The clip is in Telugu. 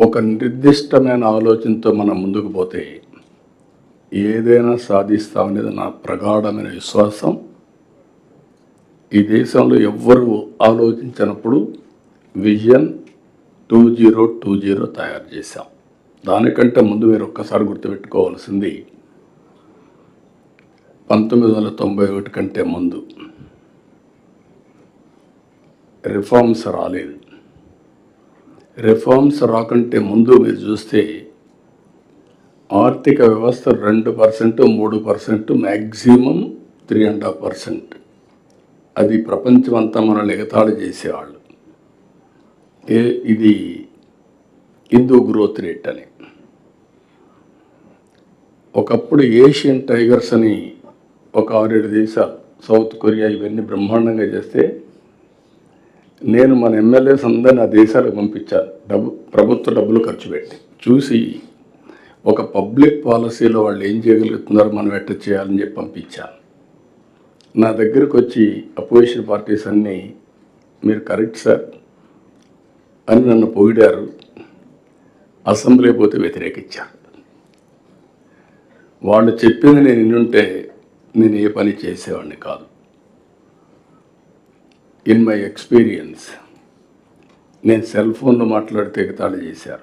ఒక నిర్దిష్టమైన ఆలోచనతో మనం ముందుకు పోతే ఏదైనా సాధిస్తామనేది నా ప్రగాఢమైన విశ్వాసం. ఈ దేశంలో ఎవ్వరూ ఆలోచించినప్పుడు విజన్ 2020 తయారు చేశాం. దానికంటే ముందు మీరు ఒక్కసారి గుర్తుపెట్టుకోవాల్సింది 1991 కంటే ముందు రిఫార్మ్స్ రాలేదు. రిఫార్మ్స్ రాకంటే ముందు మీరు చూస్తే ఆర్థిక వ్యవస్థ 2%, 3%, మ్యాక్సిమం 3.5%. అది ప్రపంచమంతా మనల్ని ఎగతాళి చేసేవాళ్ళు. ఇది హిందూ గ్రోత్ రేట్ అని. ఒకప్పుడు ఏషియన్ టైగర్స్ అని ఒక 6-7 దేశాలు, సౌత్ కొరియా ఇవన్నీ బ్రహ్మాండంగా చేస్తే నేను మన ఎమ్మెల్యేస్ అందరినీ ఆ దేశాలకు పంపించాను, ప్రభుత్వ డబ్బులు ఖర్చు పెట్టి చూసి ఒక పబ్లిక్ పాలసీలో వాళ్ళు ఏం చేయగలుగుతున్నారో మనం ఎట్లా చేయాలని చెప్పి పంపించాను. నా దగ్గరకు వచ్చి అపోజిషన్ పార్టీస్ అన్నీ మీరు కరెక్ట్ సార్ అని నన్ను పొగిడారు. అసెంబ్లీ పోతే వ్యతిరేకించారు. వాళ్ళు చెప్పింది నేను వినుంటే నేను ఏ పని చేసేవాడిని కాదు. ఇన్ మై ఎక్స్పీరియన్స్ నేను సెల్ ఫోన్లో మాట్లాడితే ఎగతాళి చేశారు.